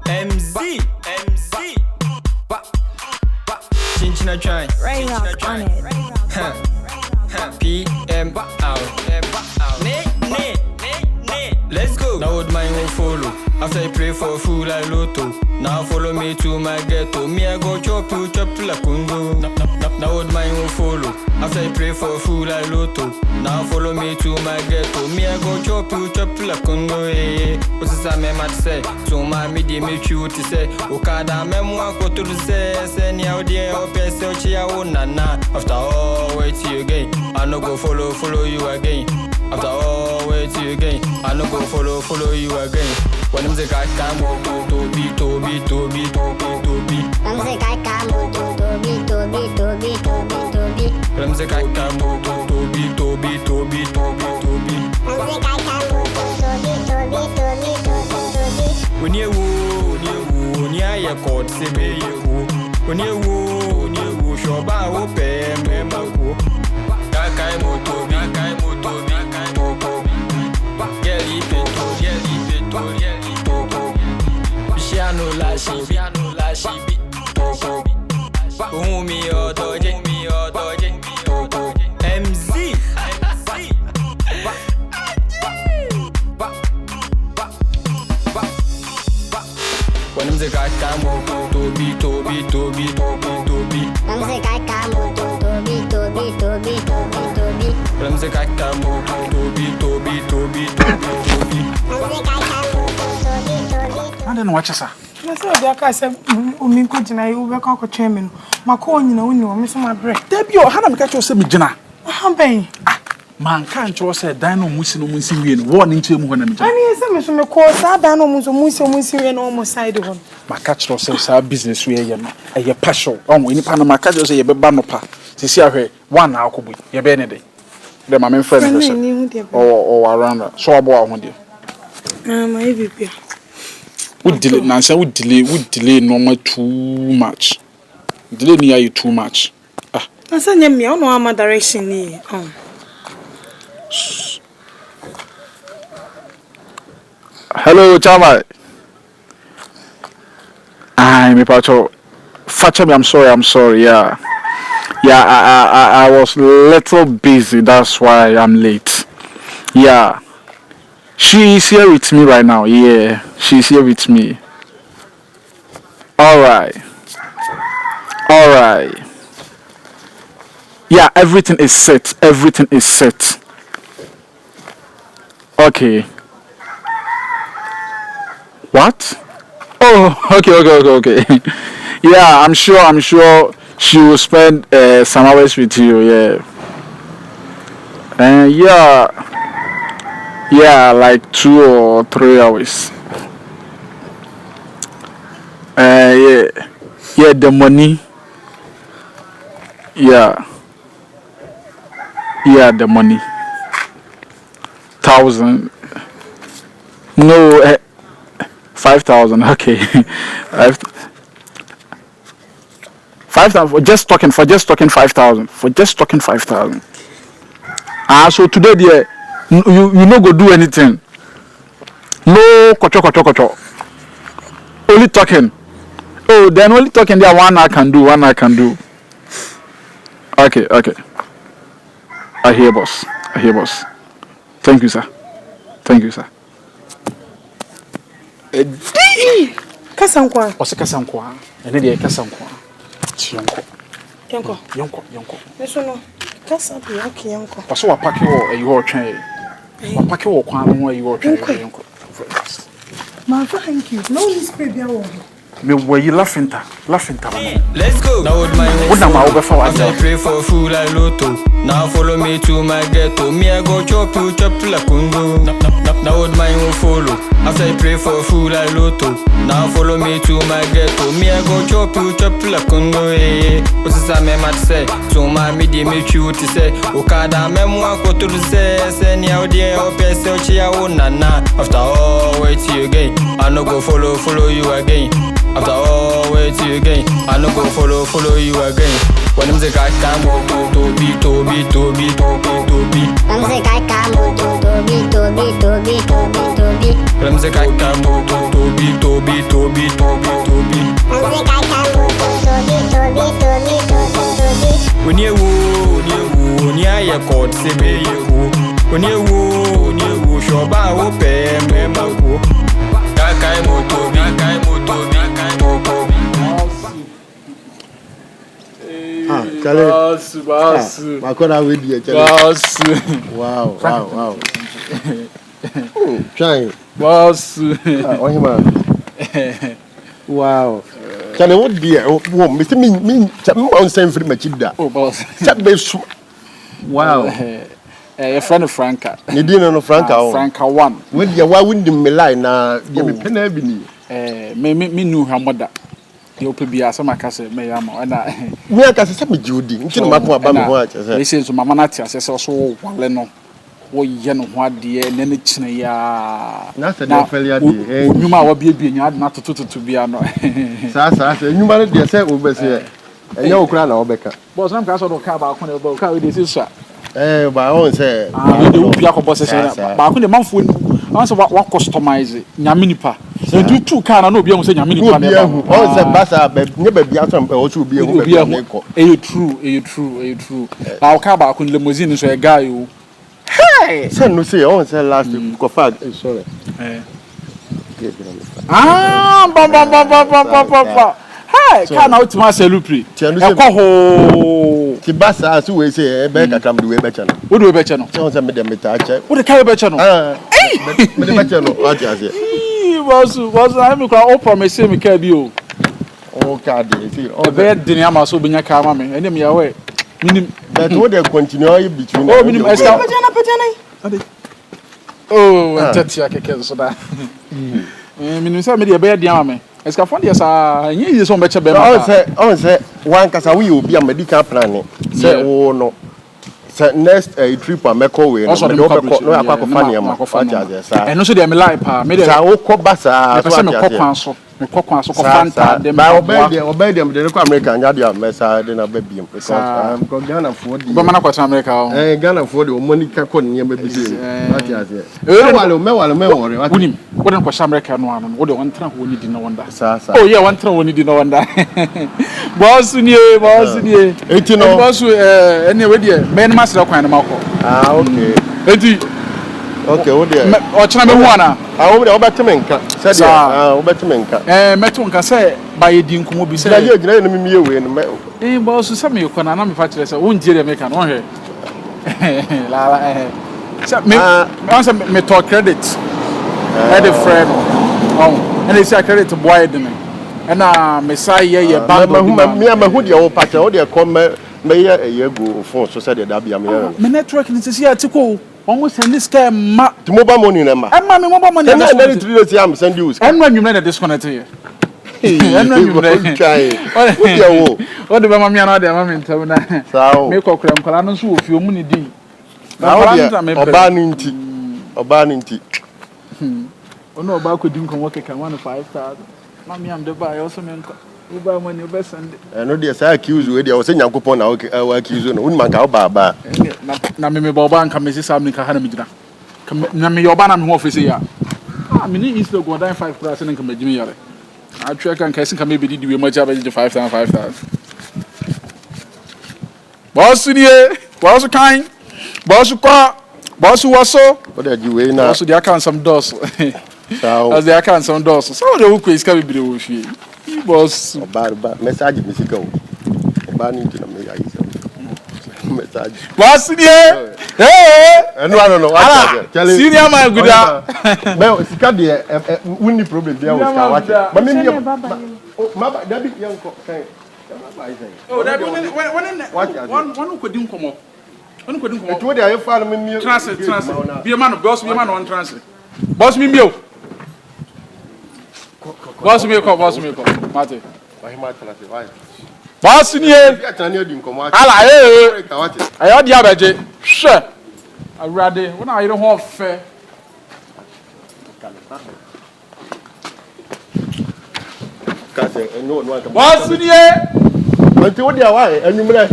MZ. Chinchina try. Right off on it. PM out. Let's go. Now would mine will follow. After I pray for food like Lotto. Now follow me to my ghetto. Me I go chop like Kungo. Now would mine will follow. After I pray for food like Lotto. Now follow me to my ghetto. Me I go chop like Kungo. What's the same I say? So my media make you to say. Okada memoir go to the say. Any out there or person chia nana. After all wait till you again. I no go follow you again. After all wait till you again. I no go follow you again. When I'm the guy come to be. I'm the guy come to be. When I'm the guy come to be. I'm the guy come to be. When you caught say me you. When you show ba ope me mago. Kakai moto bi. Geli peto. Piano la shi bi. Umi odoje. MZ. When I'm the guy come to be. I'm the guy come to be. When I'm the guy come to be. I don't know what you say. I said, I said, Umi Kujina, you will call chairman. My coin, you know, Miss my bread. Debut, how do I catch your semi dinner? Humping. Man can't you say Dino Muslim warning to him when I'm I mean, some of my course, I don't know, Musi and almost side of him. my catch yourself our business way, a your passion. Oh, in Panama, catch yourself a banopa. To see her 1 hour could be your benedy. The my main friend or around so about 100. My baby. Would delay Nancy would delay normal too much. Delay near you too much. I said, me, I don't know my direction. Hello, Chama. Me pacho. Facha me, I'm sorry. Yeah, I was a little busy. That's why I'm late. Yeah. She is here with me right now. Yeah, she's here with me. All right. Yeah, everything is set. Okay. What? Oh, okay. Yeah, I'm sure she will spend some hours with you. Yeah. Yeah, like 2 or 3 hours. Yeah, the money. Yeah, the money. 1,000. No, 5,000. Okay, 5,000 for just talking 5,000. So today, dear. You no go do anything. No kocho. Only talking. Oh, then only talking there one I can do. Okay. I hear boss. Thank you, sir. Kasankwa. Ose kasankwa. Ene de kasankwa. Yonko. Eso no. Kasankwa yonko. Paso wa paki wo eyi ho twen. Wa paki wo kwan no eyi ho twen yonko. Ma thank you. No this baby awo. Me were you laughing ta. Let's go. Now would my I pray for food like Lotto. Now follow me to my ghetto. Me I go chop like Kungo. Now would my follow. After I pray for food like Lotto. Now follow me to my ghetto. Me I go chop like Kungo. What's the same I say? So my media make you to say. Okada memoir go to the say. Any out there or person chia nana. After all wait till you again. I no go follow you again. After all, wait till again. I no go follow you again. When them say I can't move to be. Them say I can't move to be. Them say I can't move to be. Them say I can't move to be. When you near court, say be you. When you show ba wo pe me ma wo. Kakai moto bi. Boss. Makona with you, Boss. Wow. Trying. Boss. Wow. Charlie, what dear? Oh, Mr. Me, on same free machida. Oh, boss. Wow. A friend of Franka. You didn't know Franka. Franka one. When you why wouldn't me lie now? You me pen ebony. Me knew her mother. The open beer, some I can say, may I and Me, I can say, Judy. You know, my what? They say to Mamma Natia, says also, Waleno. Oh, you know what, dear, and then it's ya. That's a failure. You might be being not to be a no. Sasa, you might be said over here. And you cry now, Becca. But some cars of car about how this is, sir. By own say, the bosses, but when the month will answer what customize it, Yaminipa. So do two can no be able to say Yaminipa. Oh, the bassa, never be out of also be a true. I'll come back when limousine is a guy who. Hey! Send no say, I say last week, sorry. Bam. Hey, can out to my salupri. Tibasa, as we say, Becca come to a better. What do we better know? Sounds a meditacha. What a carry better know? Hey! Better know what I say. Was I cry promise him can you? Oh, Cardi, oh, bed dinner must be a car, mammy, and me away. But what they continue between oh, minimum. Oh, that's like a kill so that. Minister, me a bed, yammy. As Cafondias are, you use so much about. I say, one cassa will be a medical planning. Say, oh, no. Next trip I make away. Also, no, I pack of funny. And also, they are like, made a whole cobassa. Fanta, obey them, they look American, Yadia, Messa, then a baby. Because I'm Ghana for the America, Ghana for the Monica Con, your baby. What was American one? What one time when you didn't wonder. Oh, yeah, one time when you didn't wonder. Boss, you, 18 boss, anyway, dear, men must look on the market. Ah, okay. Okay, oh dear. Or China Wana. I will be to make said, Meton can say by a dink will be said, you're going to me away. Eh, boss, some you can manufacture, so won't you make an on answer me talk credit. Had a friend. Oh, and it's a credit to widen. And Messiah, Bamba, me, I'm a hoodie or patch, or their comment, may a year go for society that be a mere. My network is here to go. Almost send this guy to mobile money number. And my mobile money. And I'm ready to do the same send you. And when you made a disconnect here. And when you try. What the mamma and other mamma in town. So make a cram colanos who few money D. Or banning tea. Oh no, about could you come work at 1,500. Mammy, I'm the buy also meant. When you best and no, dear, I accuse you. I was saying, Uncle Pon, our accuse you. Wouldn't man, how baba. Nami Boba and come Mrs. Sammy Kahanamidra. Come Nami Yoban office here. I mean, it's still going down 5% and come to me. I check and casting can maybe do much of it 5,000. Boss, boss, kind, boss, boss, was so. What are you waiting now? So there can some doors. As there can some doors. So the hook is coming to be with you. Boss, bad message, Missico. Banning to the message. Boss, hey, and I don't know. Tell you, senior man, good. Well, it's got the only problem there was but maybe Mama, that big young cock. Oh, that one who couldn't come up. One couldn't come up. What are you following me? Transit. Be a man, boss, be a man on transit. Boss me, meal. Boss me, Mate. Boss me, I had the average. Sure. I rather when I don't have fair. Cause no one can. What's in here? Until what they are, and you may.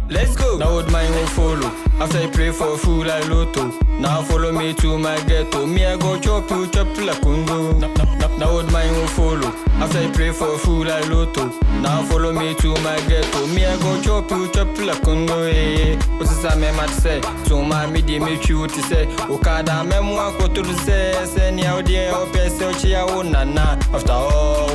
Let's go. Now would mine will follow. After I pray for food like Lotto. Now follow me to my ghetto. Me I go chop you chop to la kungo. Now would mine will follow. After I pray for food like Lotto. Now follow me to my ghetto. Me I go chop you chop to la kungo. What's this I mad say? So my media make you to say. Okada memoir go to say. Say ni audio or pese o chia o nana. After all.